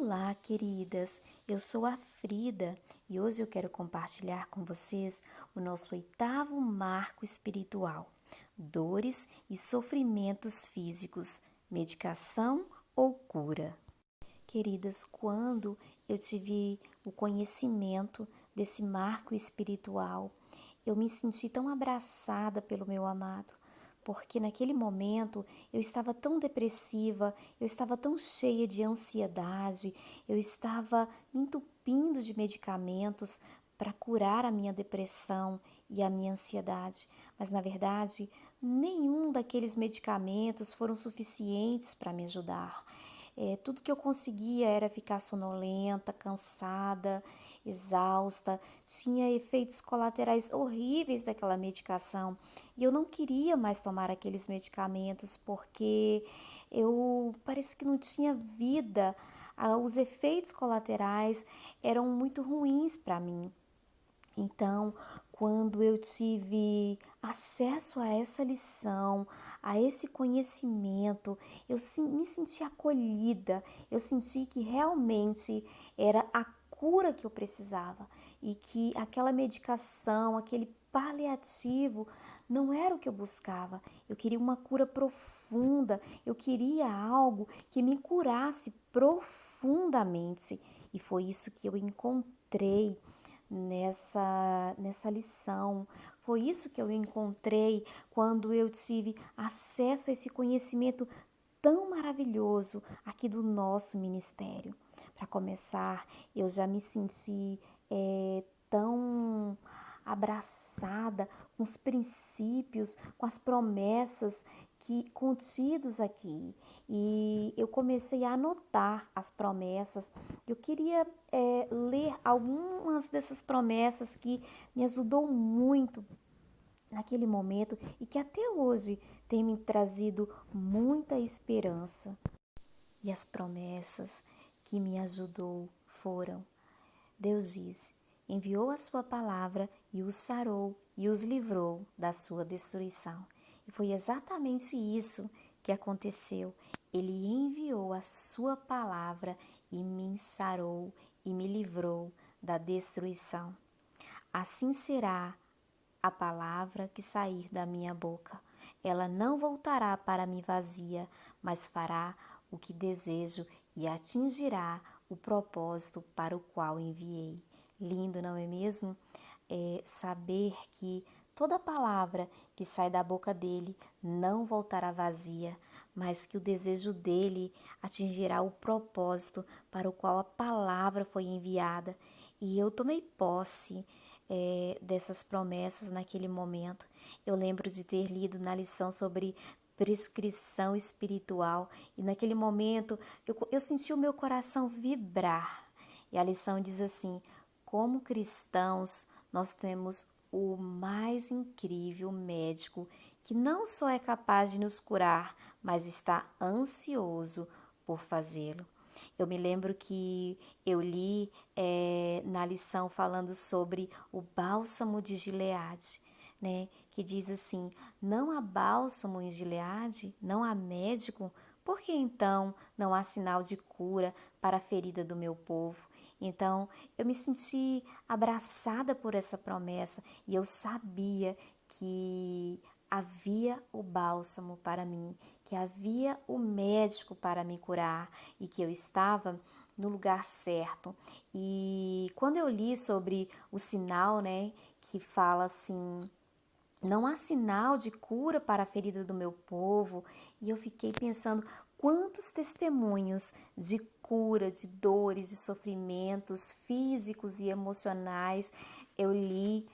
Olá, queridas! Eu sou a Frida e hoje eu quero compartilhar com vocês o nosso oitavo marco espiritual: dores e sofrimentos físicos, medicação ou cura. Queridas, quando eu tive o conhecimento desse marco espiritual, eu me senti tão abraçada pelo meu amado, porque naquele momento eu estava tão depressiva, eu estava tão cheia de ansiedade, eu estava me entupindo de medicamentos para curar a minha depressão e a minha ansiedade, mas na verdade nenhum daqueles medicamentos foram suficientes para me ajudar. Tudo que eu conseguia era ficar sonolenta, cansada, exausta, tinha efeitos colaterais horríveis daquela medicação e eu não queria mais tomar aqueles medicamentos porque eu parece que não tinha vida, os efeitos colaterais eram muito ruins para mim. Então, quando eu tive acesso a essa lição, a esse conhecimento, me senti acolhida, eu senti que realmente era a cura que eu precisava e que aquela medicação, aquele paliativo não era o que eu buscava. Eu queria uma cura profunda, eu queria algo que me curasse profundamente e foi isso que eu encontrei nessa lição. Foi isso que eu encontrei quando eu tive acesso a esse conhecimento tão maravilhoso aqui do nosso ministério. Para começar, eu já me senti tão abraçada com os princípios, com as promessas que contidos aqui. E eu comecei a anotar as promessas. Eu queria ler algumas dessas promessas que me ajudou muito naquele momento e que até hoje tem me trazido muita esperança. E as promessas que me ajudou foram: Deus disse, enviou a sua palavra e os sarou e os livrou da sua destruição. E foi exatamente isso que aconteceu. Ele enviou a sua palavra e me sarou e me livrou da destruição. Assim será a palavra que sair da minha boca. Ela não voltará para mim vazia, mas fará o que desejo e atingirá o propósito para o qual enviei. Lindo, não é mesmo? Saber que toda palavra que sai da boca dele não voltará vazia, mas que o desejo dele atingirá o propósito para o qual a palavra foi enviada. E eu tomei posse dessas promessas naquele momento. Eu lembro de ter lido na lição sobre prescrição espiritual e naquele momento eu senti o meu coração vibrar. E a lição diz assim: como cristãos, nós temos o mais incrível médico que não só é capaz de nos curar, mas está ansioso por fazê-lo. Eu me lembro que eu li na lição falando sobre o bálsamo de Gileade, né? Que diz assim: não há bálsamo em Gileade, não há médico, por que então não há sinal de cura para a ferida do meu povo? Então eu me senti abraçada por essa promessa e eu sabia que havia o bálsamo para mim, que havia o médico para me curar e que eu estava no lugar certo. E quando eu li sobre o sinal, né, que fala assim: não há sinal de cura para a ferida do meu povo, e eu fiquei pensando quantos testemunhos de cura, de dores, de sofrimentos físicos e emocionais eu li,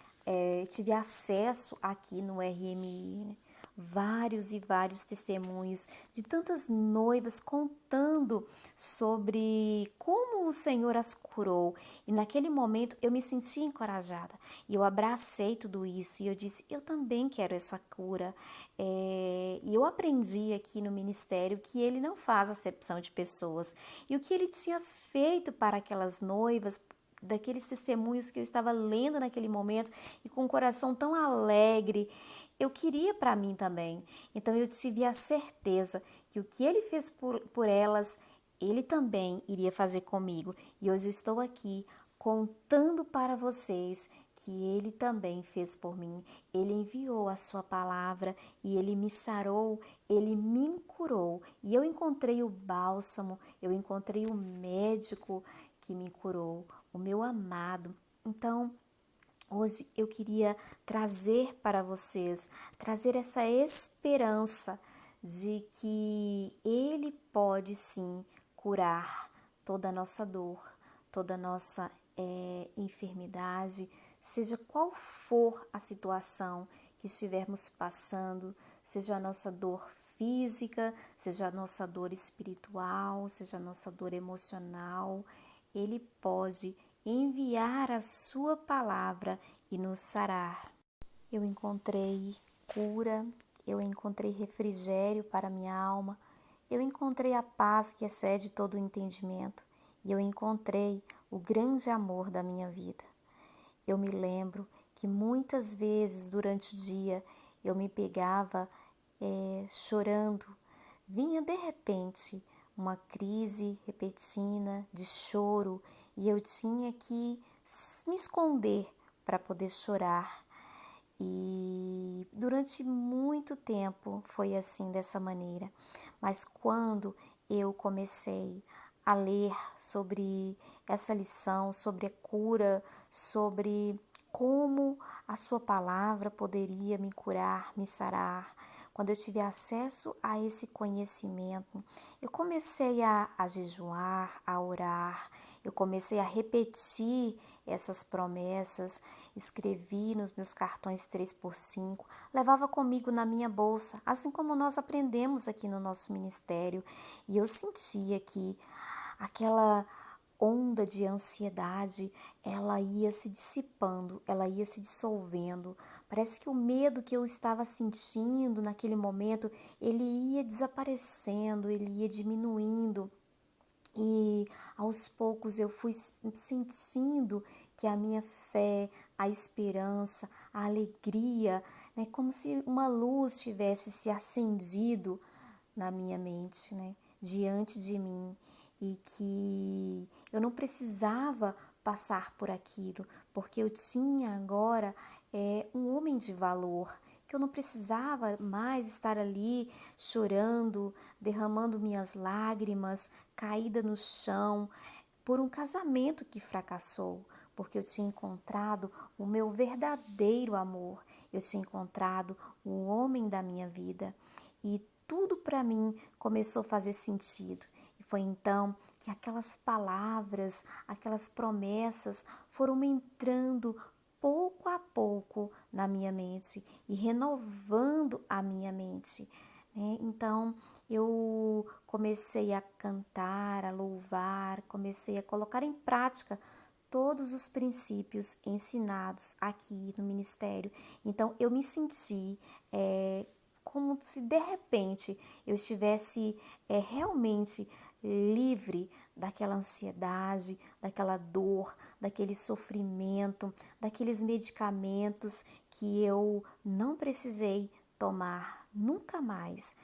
tive acesso aqui no RMI, né? Vários e vários testemunhos de tantas noivas contando sobre como o Senhor as curou. E naquele momento eu me senti encorajada e eu abracei tudo isso e eu disse: eu também quero essa cura. E eu aprendi aqui no ministério que ele não faz acepção de pessoas e o que ele tinha feito para aquelas noivas, daqueles testemunhos que eu estava lendo naquele momento e com o coração tão alegre, eu queria para mim também. Então eu tive a certeza que o que ele fez por elas, Ele também iria fazer comigo. E hoje eu estou aqui contando para vocês que Ele também fez por mim. Ele enviou a sua palavra e Ele me sarou, Ele me curou. E eu encontrei o bálsamo, eu encontrei o médico que me curou, o meu amado. Então, hoje eu queria trazer para vocês, trazer essa esperança de que Ele pode sim curar toda a nossa dor, toda a nossa enfermidade, seja qual for a situação que estivermos passando, seja a nossa dor física, seja a nossa dor espiritual, seja a nossa dor emocional, Ele pode enviar a sua palavra e nos sarar. Eu encontrei cura, eu encontrei refrigério para minha alma, eu encontrei a paz que excede todo o entendimento e eu encontrei o grande amor da minha vida. Eu me lembro que muitas vezes durante o dia eu me pegava chorando. Vinha de repente uma crise repentina de choro e eu tinha que me esconder para poder chorar. E durante muito tempo foi assim, dessa maneira. Mas quando eu comecei a ler sobre essa lição, sobre a cura, sobre como a sua palavra poderia me curar, me sarar, quando eu tive acesso a esse conhecimento, eu comecei a jejuar, a orar, eu comecei a repetir essas promessas, escrevi nos meus cartões 3x5, levava comigo na minha bolsa, assim como nós aprendemos aqui no nosso ministério, e eu sentia que aquela onda de ansiedade, ela ia se dissipando, ela ia se dissolvendo. Parece que o medo que eu estava sentindo naquele momento, ele ia desaparecendo, ele ia diminuindo. E aos poucos eu fui sentindo que a minha fé, a esperança, a alegria, né, como se uma luz tivesse se acendido na minha mente, né, diante de mim, e que eu não precisava passar por aquilo, porque eu tinha agora um homem de valor, que eu não precisava mais estar ali chorando, derramando minhas lágrimas, caída no chão, por um casamento que fracassou, porque eu tinha encontrado o meu verdadeiro amor, eu tinha encontrado o homem da minha vida e tudo para mim começou a fazer sentido. E foi então que aquelas palavras, aquelas promessas foram entrando pouco a pouco na minha mente e renovando a minha mente. Então eu comecei a cantar, a louvar, comecei a colocar em prática todos os princípios ensinados aqui no ministério. Então eu me senti como se de repente eu estivesse realmente livre daquela ansiedade, daquela dor, daquele sofrimento, daqueles medicamentos que eu não precisei tomar nunca mais.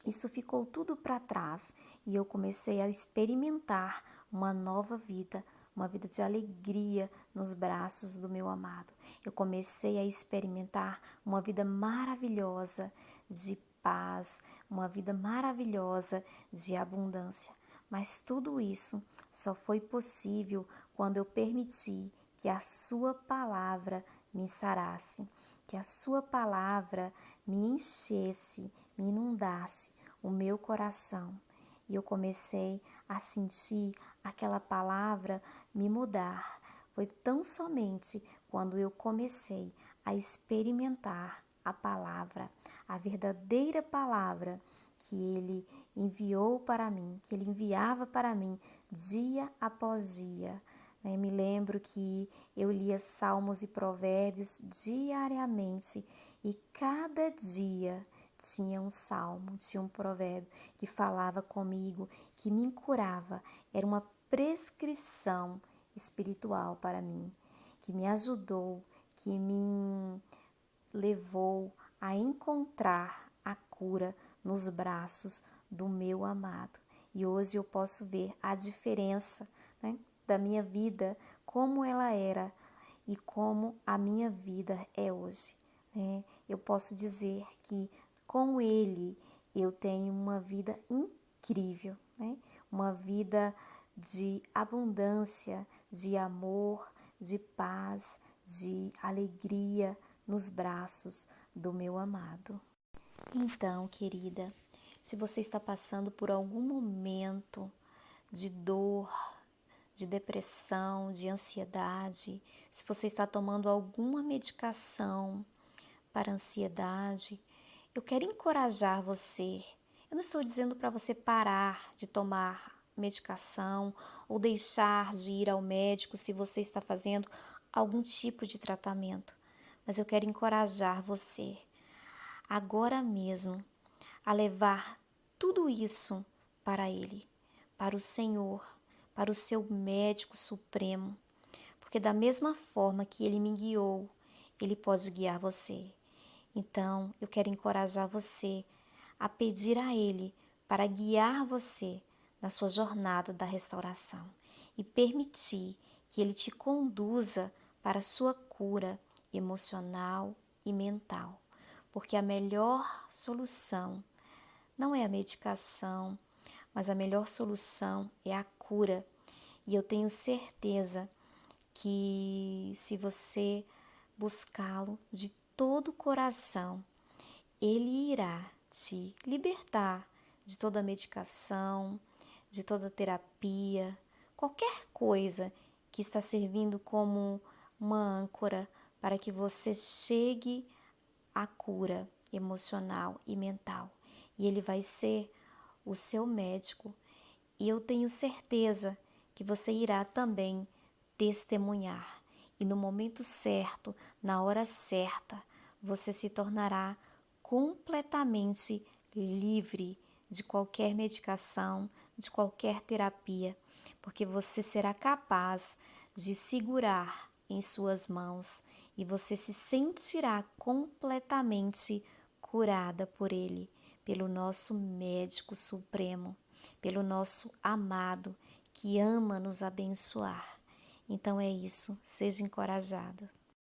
Isso ficou tudo para trás e eu comecei a experimentar uma nova vida, uma vida de alegria nos braços do meu amado. Eu comecei a experimentar uma vida maravilhosa de paz, uma vida maravilhosa de abundância. Mas tudo isso só foi possível quando eu permiti que a sua palavra me sarasse, que a sua palavra me enchesse, me inundasse o meu coração. E eu comecei a sentir aquela palavra me mudar. Foi tão somente quando eu comecei a experimentar a palavra, a verdadeira palavra que Ele enviou para mim, que Ele enviava para mim dia após dia. Me lembro que eu lia Salmos e Provérbios diariamente e cada dia tinha um salmo, tinha um provérbio que falava comigo, que me curava. Era uma prescrição espiritual para mim, que me ajudou, que me levou a encontrar a cura nos braços do meu amado. E hoje eu posso ver a diferença, né, da minha vida, como ela era e como a minha vida é hoje, né? Eu posso dizer que com Ele eu tenho uma vida incrível, né? Uma vida de abundância, de amor, de paz, de alegria nos braços do meu amado. Então, querida, se você está passando por algum momento de dor, de depressão, de ansiedade, se você está tomando alguma medicação para ansiedade, eu quero encorajar você. Eu não estou dizendo para você parar de tomar medicação ou deixar de ir ao médico se você está fazendo algum tipo de tratamento, mas eu quero encorajar você agora mesmo a levar tudo isso para Ele, para o Senhor, para o seu médico supremo, porque da mesma forma que Ele me guiou, Ele pode guiar você. Então, eu quero encorajar você a pedir a Ele para guiar você na sua jornada da restauração e permitir que Ele te conduza para a sua cura emocional e mental, porque a melhor solução não é a medicação, mas a melhor solução é a cura. E eu tenho certeza que se você buscá-lo de todo o coração, ele irá te libertar de toda medicação, de toda terapia, qualquer coisa que está servindo como uma âncora para que você chegue à cura emocional e mental. E ele vai ser o seu médico. E eu tenho certeza que você irá também testemunhar. E no momento certo, na hora certa, você se tornará completamente livre de qualquer medicação, de qualquer terapia, porque você será capaz de segurar em suas mãos e você se sentirá completamente curada por Ele, pelo nosso médico supremo, pelo nosso amado que ama nos abençoar. Então é isso, seja encorajada.